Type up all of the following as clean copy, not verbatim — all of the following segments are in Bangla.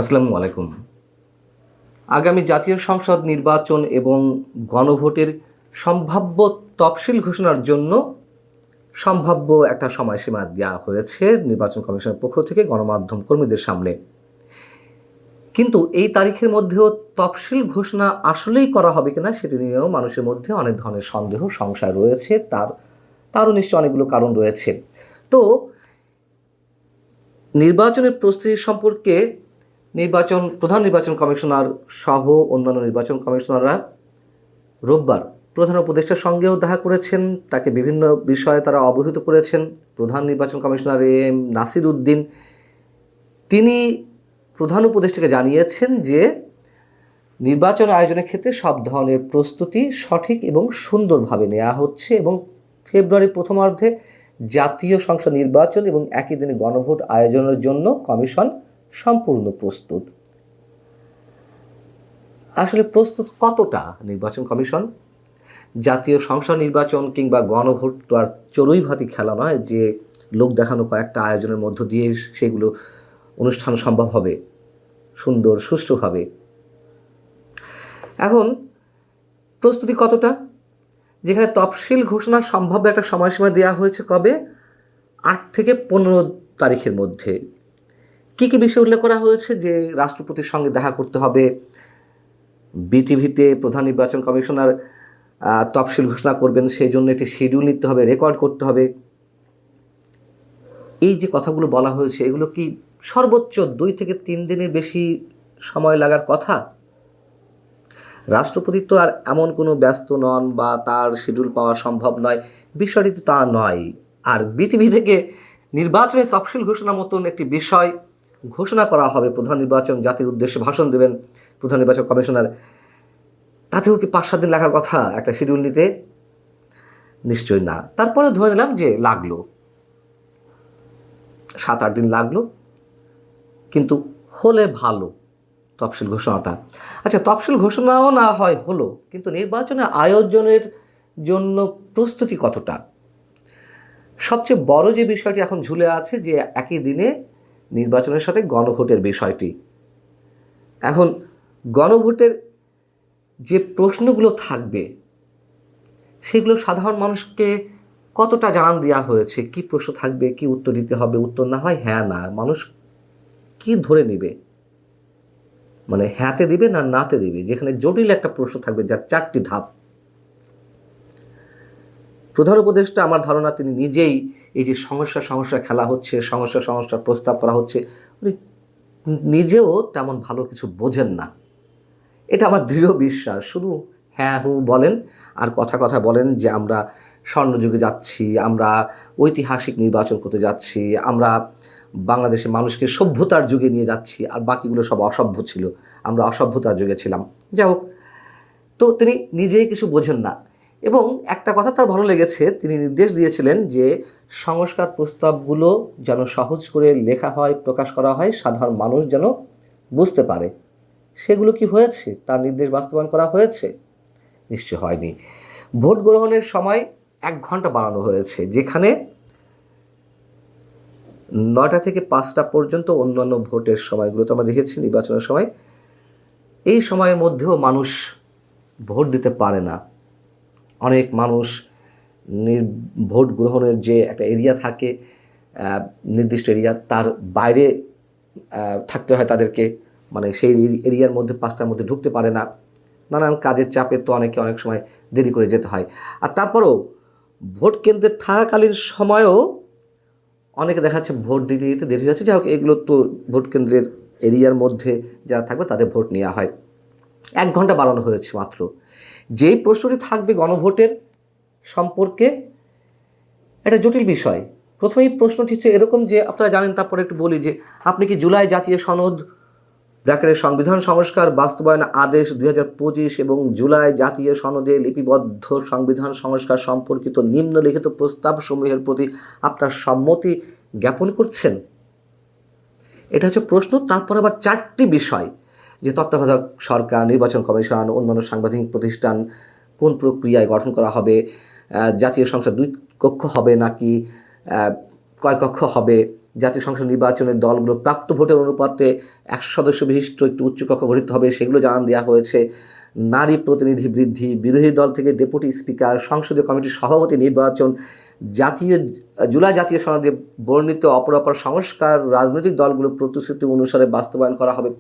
আসসালামু আলাইকুম। আগামী জাতীয় সংসদ নির্বাচন এবং গণভোটের সম্ভাব্য তফসিল ঘোষণার জন্য সম্ভাব্য একটা সময়সীমা দেওয়া হয়েছে নির্বাচন কমিশনের পক্ষ থেকে গণমাধ্যম কর্মীদের সামনে। কিন্তু এই তারিখের মধ্যেও তফসিল ঘোষণা আসলেই করা হবে কিনা সেটি নিয়েও মানুষের মধ্যে অনেক ধরনের সন্দেহ সংশয় রয়েছে। তারও নিশ্চয় অনেকগুলো কারণ রয়েছে। তো নির্বাচনের প্রস্তুতি সম্পর্কে প্রধান নির্বাচন কমিশনার সহ অন্যান্য নির্বাচন কমিশনাররা রোববার প্রধান উপদেষ্টার সঙ্গেও দেখা করেছেন। তাকে বিভিন্ন বিষয়ে তারা অবহিত করেছেন। প্রধান নির্বাচন কমিশনার এম নাসির উদ্দিন তিনি প্রধান উপদেষ্টাকে জানিয়েছেন যে নির্বাচন আয়োজনের ক্ষেত্রে সব ধরনের প্রস্তুতি সঠিক এবং সুন্দরভাবে নেওয়া হচ্ছে এবং ফেব্রুয়ারির প্রথমার্ধে জাতীয় সংসদ নির্বাচন এবং একই দিনে গণভোট আয়োজনের জন্য কমিশন সম্পূর্ণ প্রস্তুত। আসলে প্রস্তুত কতটা নির্বাচন কমিশন? জাতীয় সংসদ নির্বাচন কিংবা গণভোট তো আর চড়ুই ভাতি খেলা নয় যে লোক দেখানো কয়েকটা আয়োজনের মধ্য দিয়ে সেগুলো অনুষ্ঠান সম্ভব হবে সুন্দর সুষ্ঠুভাবে। এখন প্রস্তুতি কতটা, যেখানে তফসিল ঘোষণার সম্ভাব্য একটা সময়সীমা দেওয়া হয়েছে কবে, 8 থেকে 15 তারিখের মধ্যে। কী কী বিষয় উল্লেখ করা হয়েছে? যে রাষ্ট্রপতির সঙ্গে দেখা করতে হবে, বিটিভিতে প্রধান নির্বাচন কমিশনার তফসিল ঘোষণা করবেন, সেই জন্য একটি শিডিউল নিতে হবে, রেকর্ড করতে হবে। এই যে কথাগুলো বলা হয়েছে এগুলো কি সর্বোচ্চ 2 থেকে 3 দিনের বেশি সময় লাগার কথা? রাষ্ট্রপতি তো আর এমন কোনো ব্যস্ত নন বা তার শিডিউল পাওয়া সম্ভব নয়, বিষয়টি তো তা নয়। আর বিটিভি থেকে নির্বাচনের তফসিল ঘোষণা মতন একটি বিষয় ঘোষণা করা হবে, প্রধান নির্বাচন জাতির উদ্দেশ্যে ভাষণ দেবেন প্রধান নির্বাচন কমিশনার, তাতেও কি 5-7 দিন লাগার কথা একটা শিডিউল নিতে? নিশ্চয়ই না। তারপরে ধরে নিলাম যে লাগলো 7-8 দিন লাগলো, কিন্তু হলে ভালো তফসিল ঘোষণাটা। আচ্ছা, তফসিল ঘোষণাও না হয় হলো, কিন্তু নির্বাচনের আয়োজনের জন্য প্রস্তুতি কতটা? সবচেয়ে বড় যে বিষয়টি এখন ঝুলে আছে যে একই দিনে নির্বাচনের সাথে গণভোটের বিষয়টি। এখন গণভোটের যে প্রশ্নগুলো থাকবে সেগুলো সাধারণ মানুষকে কতটা জানান দেওয়া হয়েছে? কি প্রশ্ন থাকবে, কি উত্তর দিতে হবে, উত্তর না হয় হ্যাঁ না, মানুষ কি ধরে নেবে? মানে হ্যাঁতে দিবে না নাতে দিবে? যেখানে জটিল একটা প্রশ্ন থাকবে যার 4টি ধাপ। প্রধান উপদেষ্টা আমার ধারণা তিনি নিজেই এই যে সমস্যা খেলা হচ্ছে, সমস্যার প্রস্তাব করা হচ্ছে, উনি নিজেও তেমন ভালো কিছু বোঝেন না, এটা আমার দৃঢ় বিশ্বাস। শুধু হ্যাঁ হু বলেন আর কথা বলেন যে আমরা স্বর্ণযুগে যাচ্ছি, আমরা ঐতিহাসিক নির্বাচন করতে যাচ্ছি, আমরা বাংলাদেশের মানুষকে সভ্যতার যুগে নিয়ে যাচ্ছি, আর বাকিগুলো সব অসভ্য ছিল, আমরা অসভ্যতার যুগে ছিলাম। যাই হোক, তো তিনি নিজেই কিছু বোঝেন না। এবং একটা কথা তার ভালো লেগেছে, তিনি নির্দেশ দিয়েছিলেন যে সংস্কার প্রস্তাবগুলো যেন সহজ করে লেখা হয়, প্রকাশ করা হয়, সাধারণ মানুষ যেন বুঝতে পারে। সেগুলো কি হয়েছে? তার নির্দেশ বাস্তবায়ন করা হয়েছে? নিশ্চয় হয়নি। ভোট গ্রহণের সময় 1 ঘন্টা বাড়ানো হয়েছে, যেখানে 9টা থেকে 5টা পর্যন্ত অন্যান্য ভোটের সময়গুলো তো আমরা দেখেছি নির্বাচনের সময়, এই সময়ের মধ্যেও মানুষ ভোট দিতে পারে না। অনেক মানুষ ভোট গ্রহণের যে একটা এরিয়া থাকে, নির্দিষ্ট এরিয়া, তার বাইরে থাকতে হয় তাদেরকে, মানে সেই এরিয়ার মধ্যে 5টার মধ্যে ঢুকতে পারে না। নানান কাজের চাপে তো অনেক সময় দেরি করে যেতে হয়। আর তারপরেও ভোট কেন্দ্রে থাকাকালীন সময়েও অনেকে দেখা যাচ্ছে ভোট দিতে দিতে দেরি হচ্ছে। যাই হোক, এগুলো তো ভোট কেন্দ্রের এরিয়ার মধ্যে যারা থাকবে তাদের ভোট নেওয়া হয়। 1 ঘন্টা বাড়ানো হয়েছে মাত্র। যেই প্রশ্নটি থাকবে গণভোটের সম্পর্কে, এটা জটিল বিষয়। প্রথমেই প্রশ্নটি হচ্ছে এরকম যে আপনারা জানেন, তারপরে একটু বলি যে আপনি কি জুলাই জাতীয় সনদ ব্র্যাকেটের সংবিধান সংস্কার বাস্তবায়ন আদেশ 2025 এবং জুলাই জাতীয় সনদে লিপিবদ্ধ সংবিধান সংস্কার সম্পর্কিত নিম্নলিখিত প্রস্তাবসমূহের প্রতি আপনার সম্মতি জ্ঞাপন করছেন? এটা হচ্ছে প্রশ্ন। তারপর আবার 4টি বিষয়, যে তত্ত্বাবধায়ক সরকার, নির্বাচন কমিশন, অন্যান্য সাংবিধানিক প্রতিষ্ঠান কোন প্রক্রিয়ায় গঠন করা হবে, জাতীয় সংসদ 2 কক্ষ হবে নাকি কয় কক্ষ হবে, জাতীয় সংসদ নির্বাচনের দলগুলো প্রাপ্ত ভোটের অনুপাতে 100 সদস্য বিশিষ্ট একটি উচ্চকক্ষ গঠিত হবে, সেগুলো জানান দেওয়া হয়েছে। নারী প্রতিনিধি বৃদ্ধি, বিরোধী দল থেকে ডেপুটি স্পিকার, সংসদীয় কমিটির সভাপতি নির্বাচন, জুলাই জাতীয় সনদে বর্ণিত অপরাপর সংস্কার রাজনৈতিক দলগুলো প্রতিশ্রুতি অনুসারে বাস্তবায়ন করা হবে।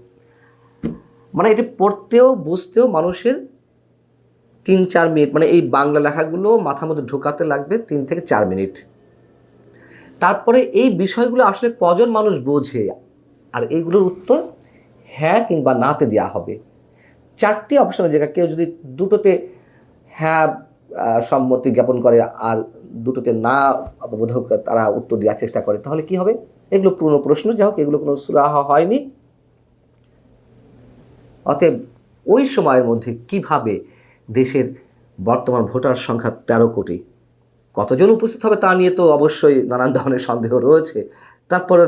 মানে এটি পড়তেও বুঝতেও মানুষের 3-4 মিনিট, মানে এই বাংলা লেখাগুলো মাথার মধ্যে ঢোকাতে লাগবে 3 থেকে 4 মিনিট। তারপরে এই বিষয়গুলো আসলে কজন মানুষ বোঝে, আর এইগুলোর উত্তর হ্যাঁ কিংবা নাতে দেওয়া হবে। 4টি অপশনের জায়গায় কেউ যদি দুটোতে হ্যাঁ সম্মতি জ্ঞাপন করে আর দুটোতে না বোধক তারা উত্তর দেওয়ার চেষ্টা করে, তাহলে কি হবে? এগুলো পুরনো প্রশ্ন, যাই হোক, এগুলো কোনো সুরাহা হয়নি। অতএব ওই সময়ের মধ্যে কিভাবে দেশের বর্তমান ভোটার সংখ্যা 13 কোটি, কতজন উপস্থিত হবে তা নিয়ে তো অবশ্যই নানান ধরনের সন্দেহ রয়েছে। তারপরে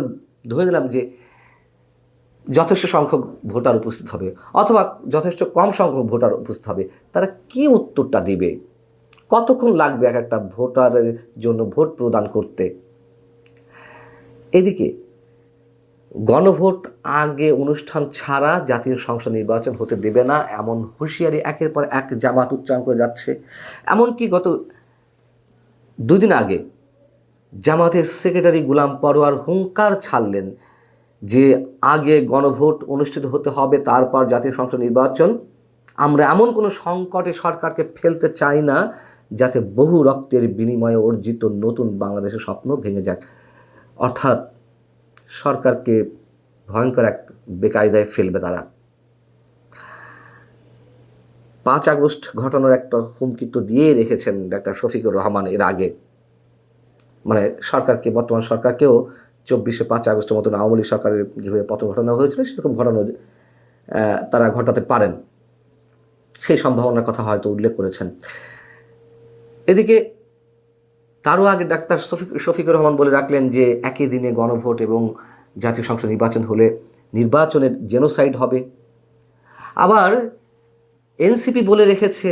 ধরে নিলাম যে যথেষ্ট সংখ্যক ভোটার উপস্থিত হবে অথবা যথেষ্ট কম সংখ্যক ভোটার উপস্থিত হবে, তারা কি উত্তরটা দিবে? কতক্ষণ লাগবে এক একটা ভোটারের জন্য ভোট প্রদান করতে? এদিকে গণভোট আগে অনুষ্ঠান ছাড়া জাতীয় সংসদ নির্বাচন হতে দেবে না, এমন হুঁশিয়ারি একের পর এক জামাত উচ্চারণ করে যাচ্ছে। এমনকি গত 2 দিন আগে জামাতের সেক্রেটারি গোলাম পরোয়ার হুঙ্কার ছাড়লেন যে আগে গণভোট অনুষ্ঠিত হতে হবে, তারপর জাতীয় সংসদ নির্বাচন। আমরা এমন কোনো সংকটে সরকারকে ফেলতে চাই না যাতে বহু রক্তের বিনিময়ে অর্জিত নতুন বাংলাদেশের স্বপ্ন ভেঙে যাক। অর্থাৎ সরকারকে ভয়ঙ্কর এক বেকায়দায় ফেলবে তারা। 5 আগস্ট ঘটানোর একটা হুমকি তো দিয়ে রেখেছেন ডাক্তার শফিকুর রহমান এর আগে, মানে সরকারকে, বর্তমান সরকারকেও 24শে 5 আগস্টের মতন আওয়ামী লীগ সরকারের যেভাবে পতন ঘটানো হয়েছিল সেরকম ঘটানো তারা ঘটাতে পারেন, সেই সম্ভাবনার কথা হয়তো উল্লেখ করেছেন। এদিকে তারও আগে ডাক্তার শফিকুর রহমান বলে রাখলেন যে একই দিনে গণভোট এবং জাতীয় সংসদ নির্বাচন হলে নির্বাচনের জেনোসাইড হবে। আবার এনসিপি বলে রেখেছে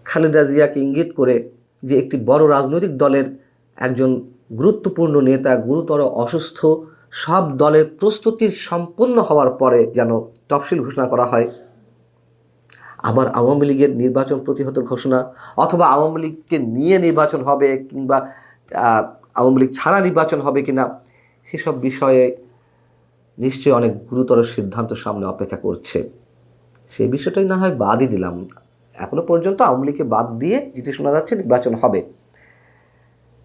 খালেদা জিয়াকে ইঙ্গিত করে যে একটি বড় রাজনৈতিক দলের একজন গুরুত্বপূর্ণ নেতা গুরুতর অসুস্থ, সব দলের প্রস্তুতির সম্পন্ন হওয়ার পরে যেন তফসিল ঘোষণা করা হয়। আবার আওয়ামী লীগের নির্বাচন প্রতিহত ঘোষণা, অথবা আওয়ামী লীগকে নিয়ে নির্বাচন হবে কিংবা আওয়ামী লীগ ছাড়া নির্বাচন হবে কিনা, সেসব বিষয়ে নিশ্চয়ই অনেক গুরুতর সিদ্ধান্ত সামনে অপেক্ষা করছে। সেই বিষয়টাই না হয় বাদই দিলাম, এখনো পর্যন্ত আওয়ামী লীগকে বাদ দিয়ে যেটি শোনা যাচ্ছে নির্বাচন হবে।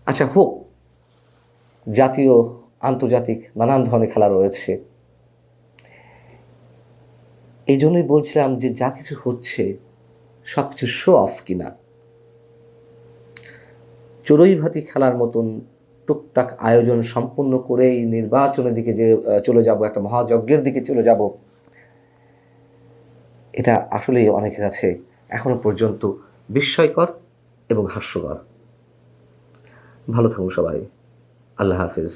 আচ্ছা হোক, জাতীয় আন্তর্জাতিক নানান ধরনের খেলা রয়েছে। এই জন্যই বলছিলাম যে যা কিছু হচ্ছে সব কিছু শো অফ কিনা। চড়ুইভাতি খেলার মতন টুকটাক আয়োজন সম্পূর্ণ করেই নির্বাচনের দিকে যে চলে যাব, একটা মহাযজ্ঞের দিকে চলে যাব, এটা আসলেই অনেকের কাছে এখনো পর্যন্ত বিস্ময়কর এবং হাস্যকর। ভালো থাকুন সবাই, আল্লাহ হাফিজ।